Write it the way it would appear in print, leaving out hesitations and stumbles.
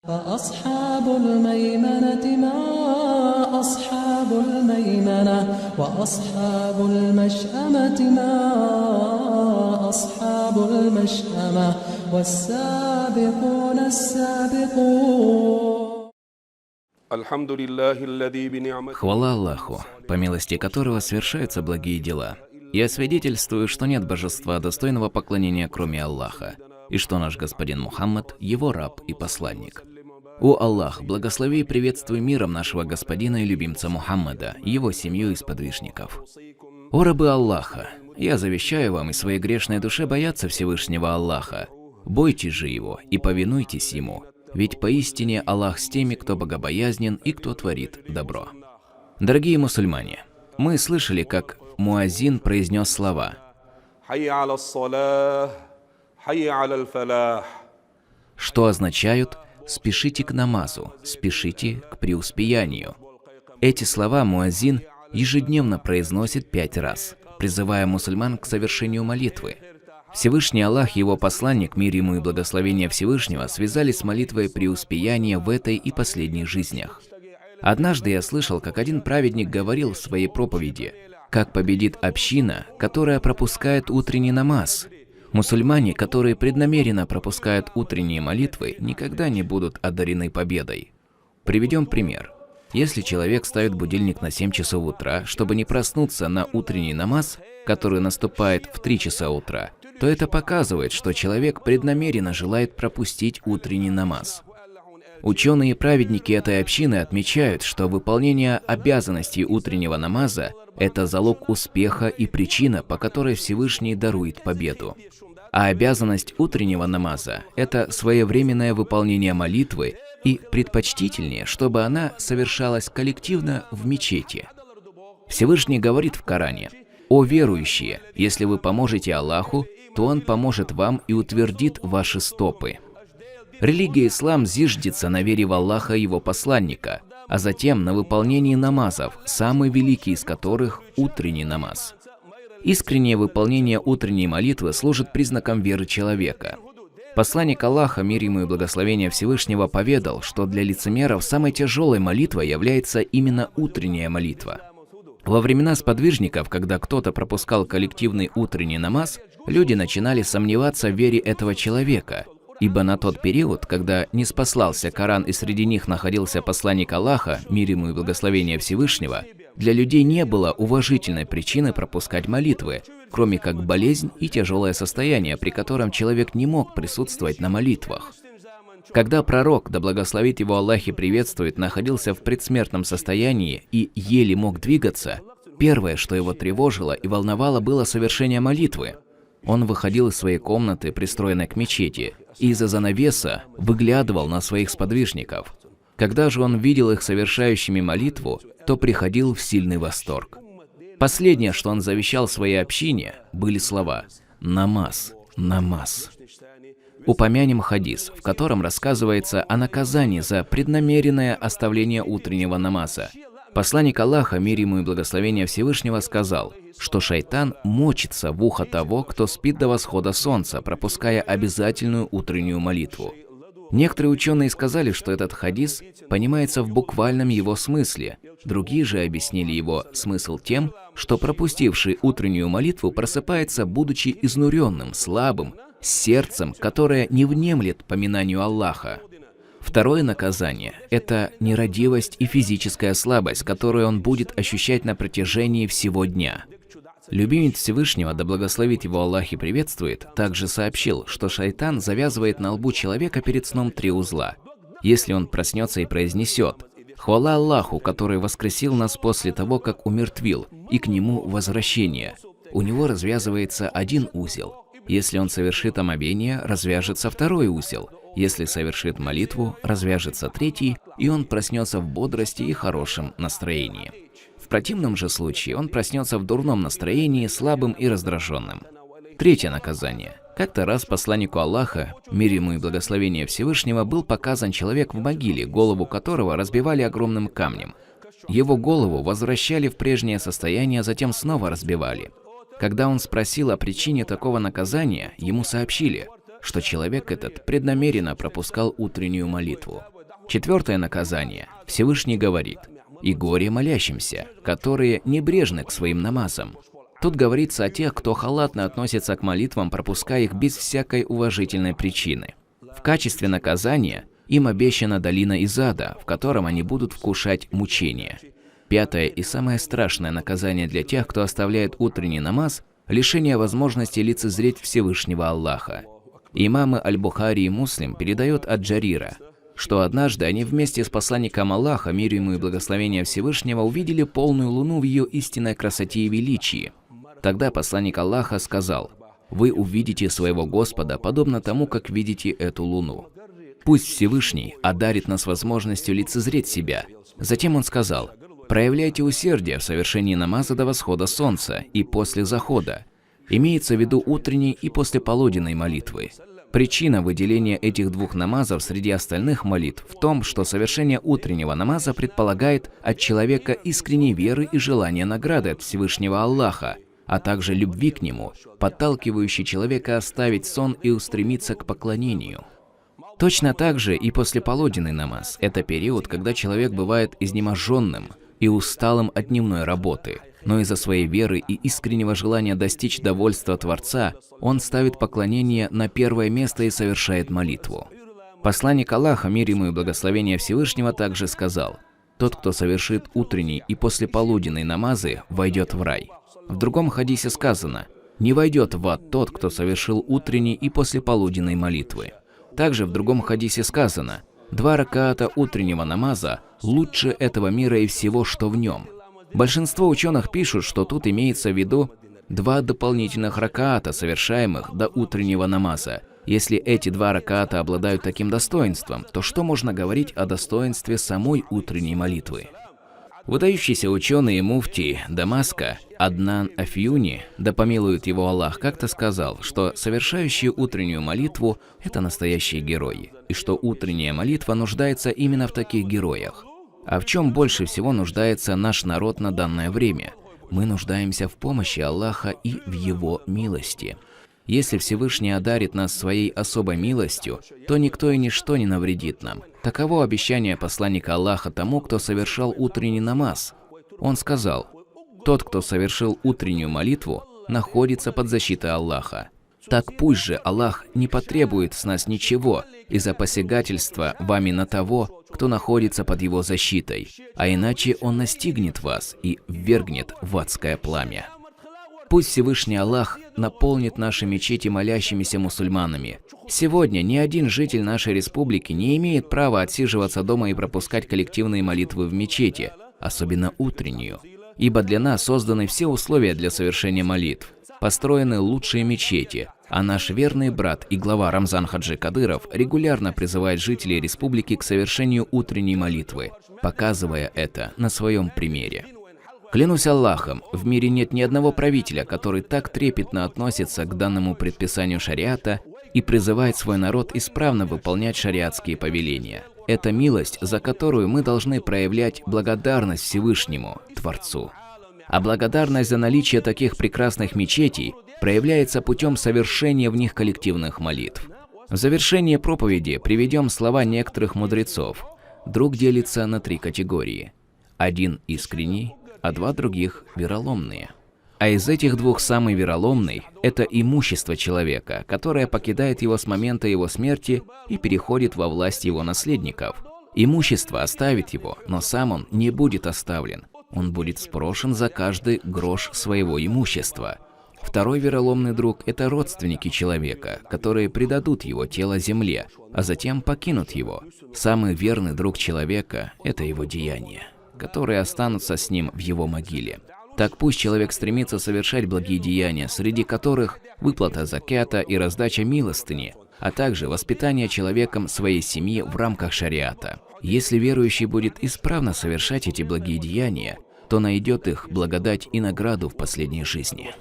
فأصحاب الميمنة ما أصحاب الميمنة وأصحاب المشأمة ما أصحاب المشأمة والسابقون السابقون. Хвала Аллаху, по милости которого совершаются благие дела. Я свидетельствую, что нет божества, достойного поклонения, кроме Аллаха, и что наш господин Мухаммад – его раб и посланник. О Аллах, благослови и приветствуй миром нашего господина и любимца Мухаммада, его семью и сподвижников. О рабы Аллаха, я завещаю вам и своей грешной душе бояться Всевышнего Аллаха. Бойтесь же его и повинуйтесь ему, ведь поистине Аллах с теми, кто богобоязнен и кто творит добро. Дорогие мусульмане, мы слышали, как муаззин произнес слова, что означают «спешите к намазу», «спешите к преуспеянию». Эти слова муаззин ежедневно произносит 5 раз, призывая мусульман к совершению молитвы. Всевышний Аллах и его посланник, мир ему и благословение Всевышнего, связали с молитвой преуспеяния в этой и последних жизнях. Однажды я слышал, как один праведник говорил в своей проповеди, как победит община, которая пропускает утренний намаз. Мусульмане, которые преднамеренно пропускают утренние молитвы, никогда не будут одарены победой. Приведем пример. Если человек ставит будильник на 7 часов утра, чтобы не проснуться на утренний намаз, который наступает в 3 часа утра, то это показывает, что человек преднамеренно желает пропустить утренний намаз. Ученые и праведники этой общины отмечают, что выполнение обязанностей утреннего намаза – это залог успеха и причина, по которой Всевышний дарует победу. А обязанность утреннего намаза – это своевременное выполнение молитвы и предпочтительнее, чтобы она совершалась коллективно в мечети. Всевышний говорит в Коране: «О верующие, если вы поможете Аллаху, то Он поможет вам и утвердит ваши стопы». Религия ислам зиждется на вере в Аллаха и его посланника, а затем на выполнении намазов, самый великий из которых – утренний намаз. Искреннее выполнение утренней молитвы служит признаком веры человека. Посланник Аллаха, мир ему и благословение Всевышнего, поведал, что для лицемеров самой тяжелой молитвой является именно утренняя молитва. Во времена сподвижников, когда кто-то пропускал коллективный утренний намаз, люди начинали сомневаться в вере этого человека, ибо на тот период, когда ниспослался Коран и среди них находился посланник Аллаха, мир ему и благословение Всевышнего, для людей не было уважительной причины пропускать молитвы, кроме как болезнь и тяжелое состояние, при котором человек не мог присутствовать на молитвах. Когда пророк, да благословит его Аллах и приветствует, находился в предсмертном состоянии и еле мог двигаться, первое, что его тревожило и волновало, было совершение молитвы. Он выходил из своей комнаты, пристроенной к мечети, и из-за занавеса выглядывал на своих сподвижников. Когда же он видел их совершающими молитву, то приходил в сильный восторг. Последнее, что он завещал своей общине, были слова «намаз, намаз». Упомянем хадис, в котором рассказывается о наказании за преднамеренное оставление утреннего намаза. Посланник Аллаха, мир ему и благословение Всевышнего, сказал, что шайтан мочится в ухо того, кто спит до восхода солнца, пропуская обязательную утреннюю молитву. Некоторые ученые сказали, что этот хадис понимается в буквальном его смысле, другие же объяснили его смысл тем, что пропустивший утреннюю молитву просыпается, будучи изнуренным, слабым, с сердцем, которое не внемлет поминанию Аллаха. Второе наказание – это нерадивость и физическая слабость, которую он будет ощущать на протяжении всего дня. Любимец Всевышнего, да благословит его Аллах и приветствует, также сообщил, что шайтан завязывает на лбу человека перед сном 3 узла. Если он проснется и произнесет «Хвала Аллаху, который воскресил нас после того, как умертвил, и к нему возвращение», у него развязывается 1 узел. Если он совершит омовение, развяжется 2 узел. Если совершит молитву, развяжется 3, и он проснется в бодрости и хорошем настроении. В противном же случае он проснется в дурном настроении, слабым и раздраженным. Третье наказание. Как-то раз посланнику Аллаха, мир ему и благословение Всевышнего, был показан человек в могиле, голову которого разбивали огромным камнем. Его голову возвращали в прежнее состояние, а затем снова разбивали. Когда он спросил о причине такого наказания, ему сообщили, что человек этот преднамеренно пропускал утреннюю молитву. Четвертое наказание. Всевышний говорит: «И горе молящимся, которые небрежны к своим намазам». Тут говорится о тех, кто халатно относится к молитвам, пропуская их без всякой уважительной причины. В качестве наказания им обещана долина из ада, в котором они будут вкушать мучения. Пятое и самое страшное наказание для тех, кто оставляет утренний намаз – лишение возможности лицезреть Всевышнего Аллаха. Имамы Аль-Бухари и Муслим передают от Джарира, что однажды они вместе с посланником Аллаха, мир ему и благословения Всевышнего, увидели полную луну в ее истинной красоте и величии. Тогда посланник Аллаха сказал: «Вы увидите своего Господа, подобно тому, как видите эту луну. Пусть Всевышний одарит нас возможностью лицезреть себя». Затем он сказал: «Проявляйте усердие в совершении намаза до восхода солнца и после захода». Имеется в виду утренней и послеполуденной молитвы. Причина выделения этих двух намазов среди остальных молитв в том, что совершение утреннего намаза предполагает от человека искренней веры и желания награды от Всевышнего Аллаха, а также любви к Нему, подталкивающей человека оставить сон и устремиться к поклонению. Точно так же и послеполуденный намаз – это период, когда человек бывает изнеможенным и усталым от дневной работы, но из-за своей веры и искреннего желания достичь довольства Творца, он ставит поклонение на первое место и совершает молитву. Посланник Аллаха, мир ему и благословение Всевышнего, также сказал: «Тот, кто совершит утренний и послеполуденный намазы, войдет в рай». В другом хадисе сказано: «Не войдет в ад тот, кто совершил утренней и послеполуденной молитвы». Также в другом хадисе сказано: «Два ракаата утреннего намаза лучше этого мира и всего, что в нем». Большинство ученых пишут, что тут имеется в виду два дополнительных ракаата, совершаемых до утреннего намаза. Если эти два ракаата обладают таким достоинством, то что можно говорить о достоинстве самой утренней молитвы? Выдающийся ученый и муфтий Дамаска Аднан Афьюни, да помилует его Аллах, как-то сказал, что совершающие утреннюю молитву – это настоящие герои, и что утренняя молитва нуждается именно в таких героях. А в чем больше всего нуждается наш народ на данное время? Мы нуждаемся в помощи Аллаха и в Его милости. Если Всевышний одарит нас своей особой милостью, то никто и ничто не навредит нам. Таково обещание посланника Аллаха тому, кто совершал утренний намаз. Он сказал: «Тот, кто совершил утреннюю молитву, находится под защитой Аллаха. Так пусть же Аллах не потребует с нас ничего из-за посягательства вами на того, кто находится под его защитой, а иначе он настигнет вас и ввергнет в адское пламя». Пусть Всевышний Аллах наполнит наши мечети молящимися мусульманами. Сегодня ни один житель нашей республики не имеет права отсиживаться дома и пропускать коллективные молитвы в мечети, особенно утреннюю, ибо для нас созданы все условия для совершения молитв. Построены лучшие мечети, а наш верный брат и глава Рамзан Хаджи Кадыров регулярно призывает жителей республики к совершению утренней молитвы, показывая это на своем примере. Клянусь Аллахом, в мире нет ни одного правителя, который так трепетно относится к данному предписанию шариата и призывает свой народ исправно выполнять шариатские повеления. Это милость, за которую мы должны проявлять благодарность Всевышнему, Творцу. А благодарность за наличие таких прекрасных мечетей проявляется путем совершения в них коллективных молитв. В завершение проповеди приведем слова некоторых мудрецов. Друг делится на три категории. Один искренний, а два других вероломные. А из этих двух самый вероломный – это имущество человека, которое покидает его с момента его смерти и переходит во власть его наследников. Имущество оставит его, но сам он не будет оставлен. Он будет спрошен за каждый грош своего имущества. Второй вероломный друг – это родственники человека, которые предадут его тело земле, а затем покинут его. Самый верный друг человека – это его деяния, которые останутся с ним в его могиле. Так пусть человек стремится совершать благие деяния, среди которых выплата закята и раздача милостыни, а также воспитание человеком своей семьи в рамках шариата. Если верующий будет исправно совершать эти благие деяния, то найдет их благодать и награду в последней жизни.